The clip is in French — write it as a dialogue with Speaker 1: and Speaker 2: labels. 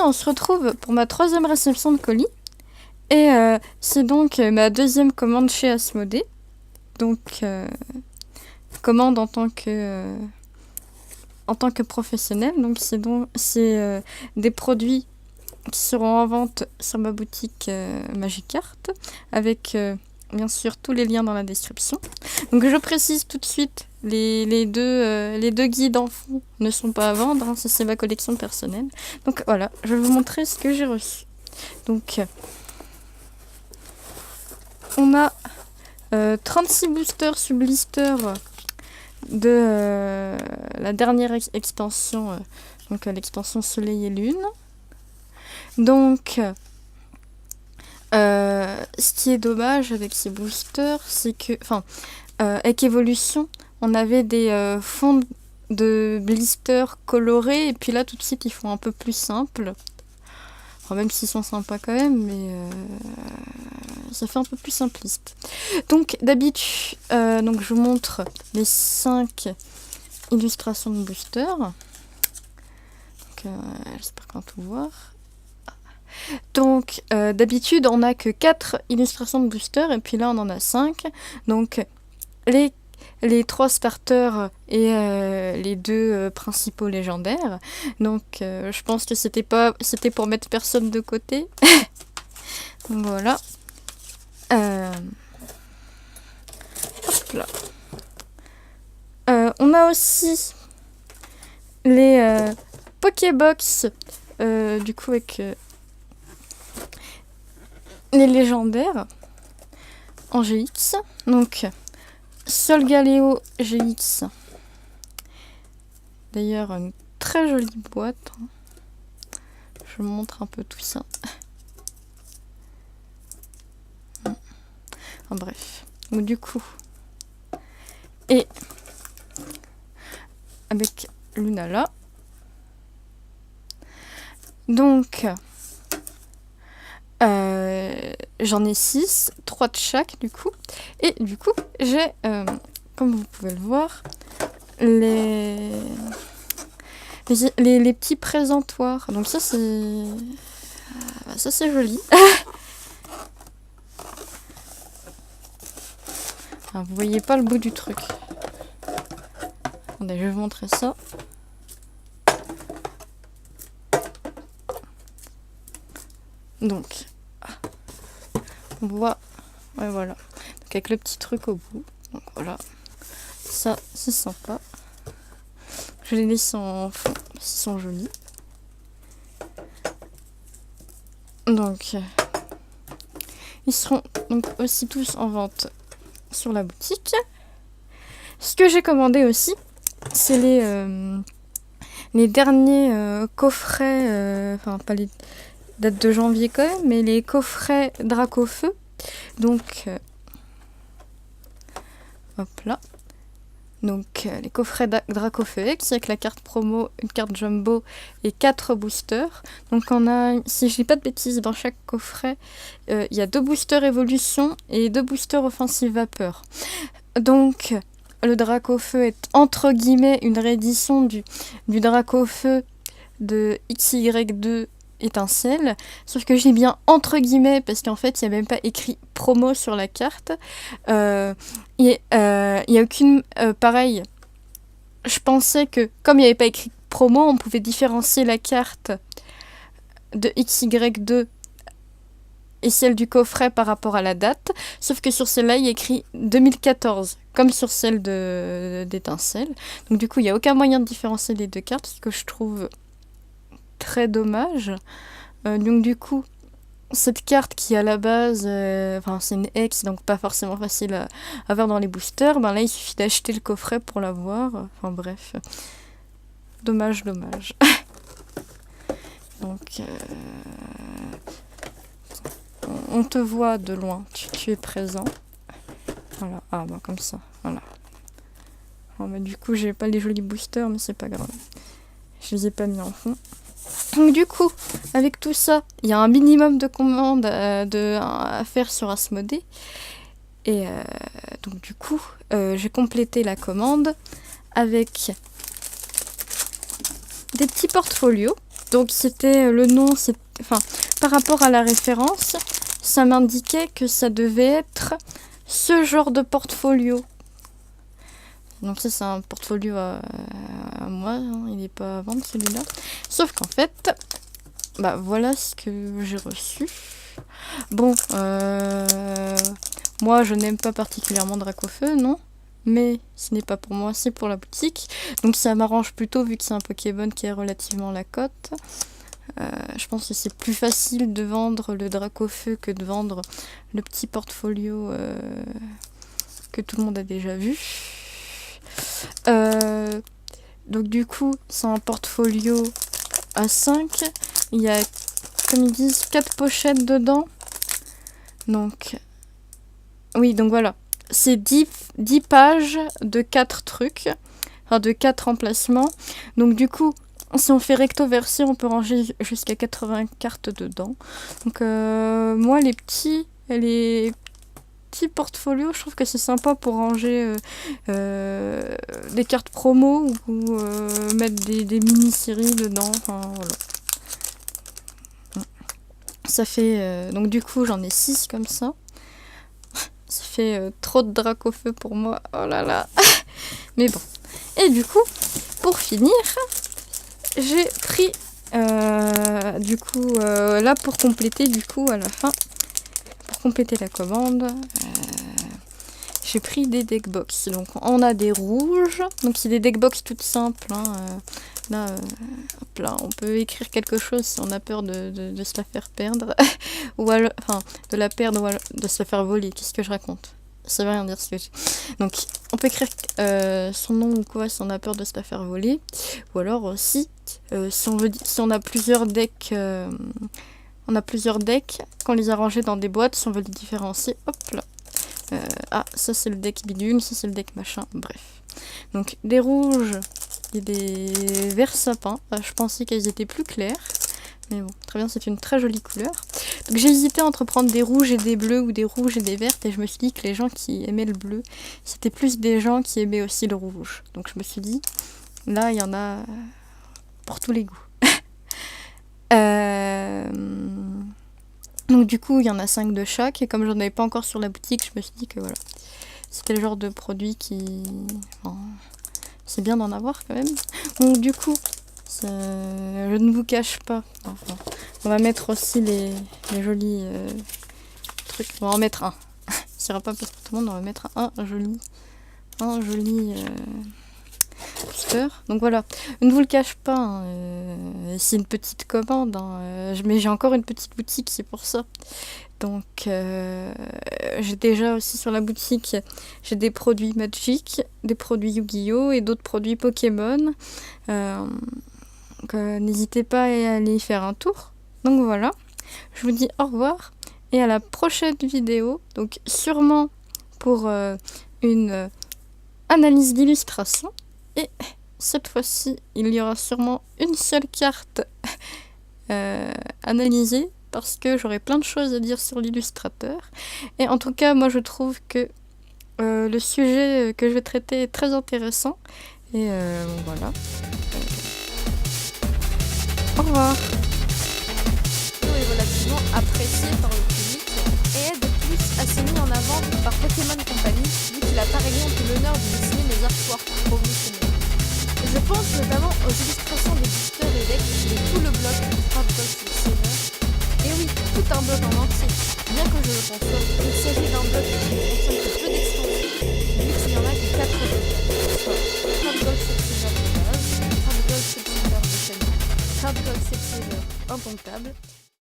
Speaker 1: on se retrouve pour ma 3e réception de colis. Et c'est donc ma 2e commande chez Asmodée. Donc, commande en tant que professionnel. Donc, c'est des produits qui seront en vente sur ma boutique Magicart, avec bien sûr tous les liens dans la description. Donc, je précise tout de suite, les deux guides en fond ne sont pas à vendre, hein, ça c'est ma collection personnelle. Donc voilà, je vais vous montrer ce que j'ai reçu. Donc, on a 36 boosters sous blister de la dernière extension, donc l'extension Soleil et Lune. Donc, ce qui est dommage avec ces boosters, c'est que, avec Evolution, on avait des fonds de blisters colorés, et puis là, tout de suite, ils font un peu plus simple. Enfin, même s'ils sont sympas quand même, mais ça fait un peu plus simpliste. Donc, d'habitude, donc je vous montre les 5 illustrations de boosters. J'espère qu'on va tout voir. Donc, d'habitude, on n'a que 4 illustrations de boosters, et puis là, on en a 5. Donc, les 3 starters et les 2 principaux légendaires. Donc, je pense que c'était pour mettre personne de côté. Donc, voilà. Hop là. On a aussi les Pokébox, du coup, avec les légendaires en GX. Donc, Solgaleo GX. D'ailleurs, une très jolie boîte. Je vous montre un peu tout ça. Enfin, bref. Donc, du coup. Et avec Lunala. Donc, j'en ai 6, 3 de chaque du coup. Et du coup, j'ai, comme vous pouvez le voir, les petits présentoirs. Donc ça c'est joli. Alors, vous voyez pas le bout du truc. Attendez, je vais vous montrer ça. Donc, on voit, ouais voilà, donc avec le petit truc au bout. Donc voilà, ça c'est sympa. Je les laisse en fond, ils sont jolis. Donc, ils seront donc aussi tous en vente sur la boutique. Ce que j'ai commandé aussi, c'est les derniers coffrets, enfin pas les dates de janvier quand même, mais les coffrets Dracofeu. Donc, hop là. Donc, les coffrets Dracofeu X avec la carte promo, une carte jumbo et 4 boosters. Donc, on a, si je dis pas de bêtises, dans chaque coffret, il y a 2 boosters évolution et 2 boosters offensive vapeur. Donc, le Dracofeu est entre guillemets une réédition du Dracofeu de XY2 étincelle, sauf que j'ai bien entre guillemets parce qu'en fait il n'y a même pas écrit promo sur la carte. Il y a aucune pareil. Je pensais que comme il n'y avait pas écrit promo, on pouvait différencier la carte de XY2 et celle du coffret par rapport à la date, sauf que sur celle-là il y a écrit 2014 comme sur celle d'étincelle. Donc du coup il n'y a aucun moyen de différencier les deux cartes, ce que je trouve très dommage. Donc du coup, cette carte qui à la base, c'est une X, donc pas forcément facile à avoir dans les boosters, ben là il suffit d'acheter le coffret pour l'avoir. Enfin bref, dommage. Donc on te voit de loin, tu es présent. Voilà, ah ben comme ça, voilà. Bon, bah, du coup j'ai pas les jolis boosters, mais c'est pas grave. Je les ai pas mis en fond. Donc du coup, avec tout ça, il y a un minimum de commandes à faire sur Asmodée. Et donc du coup, j'ai complété la commande avec des petits portfolios. Donc c'était le nom, enfin, par rapport à la référence, ça m'indiquait que ça devait être ce genre de portfolio. Donc ça c'est un portfolio à moi, hein, il n'est pas à vendre celui-là. Sauf qu'en fait, bah voilà ce que j'ai reçu. Bon, moi je n'aime pas particulièrement Dracofeu, non. Mais ce n'est pas pour moi, c'est pour la boutique. Donc ça m'arrange plutôt vu que c'est un Pokémon qui est relativement la cote. Je pense que c'est plus facile de vendre le Dracofeu que de vendre le petit portfolio que tout le monde a déjà vu. Donc du coup, c'est un portfolio à 5. Il y a, comme ils disent, 4 pochettes dedans. Donc, oui, donc voilà. C'est 10 pages de 4 trucs. Enfin, de 4 emplacements. Donc du coup, si on fait recto verso, on peut ranger jusqu'à 80 cartes dedans. Donc moi, les petits portfolios, je trouve que c'est sympa pour ranger des cartes promo ou mettre des mini-séries dedans. Enfin, voilà. Ça fait... donc du coup, j'en ai 6 comme ça. Ça fait trop de Dracofeu pour moi. Oh là là. Mais bon. Et du coup, pour finir, j'ai pris... du coup, là, pour compléter, du coup, à la fin, pour compléter la commande, j'ai pris des deckbox. Donc, on a des rouges. Donc, c'est des deckbox toutes simples. Hein. Là, hop là, on peut écrire quelque chose si on a peur de se la faire perdre. Ou alors, enfin, de la perdre ou alors de se la faire voler. Qu'est-ce que je raconte? Ça veut rien dire ce que j'ai. Donc, on peut écrire son nom ou quoi si on a peur de se la faire voler. Ou alors aussi, si on a plusieurs decks, qu'on les a rangés dans des boîtes, si on veut les différencier, hop là. Ah, ça c'est le deck bidule, ça c'est le deck machin, bref. Donc, des rouges et des verts sapins. Je pensais qu'elles étaient plus claires. Mais bon, très bien, c'est une très jolie couleur. Donc j'ai hésité entre prendre des rouges et des bleus ou des rouges et des vertes. Et je me suis dit que les gens qui aimaient le bleu, c'était plus des gens qui aimaient aussi le rouge. Donc je me suis dit, là, il y en a pour tous les goûts. Donc du coup, il y en a 5 de chaque. Et comme j'en avais pas encore sur la boutique, je me suis dit que voilà, c'était le genre de produit qui... Enfin, c'est bien d'en avoir quand même. Donc du coup... je ne vous cache pas. Enfin, on va mettre aussi les jolis trucs. On va en mettre un. Ça ira pas pour tout le monde. On va mettre un joli booster. Donc voilà. Je ne vous le cache pas. Hein, c'est une petite commande. Hein, mais j'ai encore une petite boutique. C'est pour ça. Donc j'ai déjà aussi sur la boutique. J'ai des produits Magic, des produits Yu-Gi-Oh! Et d'autres produits Pokémon. Donc n'hésitez pas à aller y faire un tour. Donc voilà, je vous dis au revoir et à la prochaine vidéo. Donc sûrement pour une analyse d'illustration. Et cette fois-ci, il y aura sûrement une seule carte analysée parce que j'aurai plein de choses à dire sur l'illustrateur. Et en tout cas, moi je trouve que le sujet que je vais traiter est très intéressant. Et voilà. Au revoir.
Speaker 2: Est relativement apprécié par le public et est de plus assez mis en avant par Pokémon Company vu qu'il a par exemple l'honneur de dessiner les artworks promotionnels. Je pense notamment aux illustrations des boosters et decks de tout le bloc Hardbox Silver. Et oui, tout un bloc en entier. Bien que je le conçoive, il s'agit d'un bloc qui ne contient que peu d'extensions vu qu'il n'y en a que 4 soit Hardbox Silver de base, Hardbox Silver de Hardbox Silver indomptable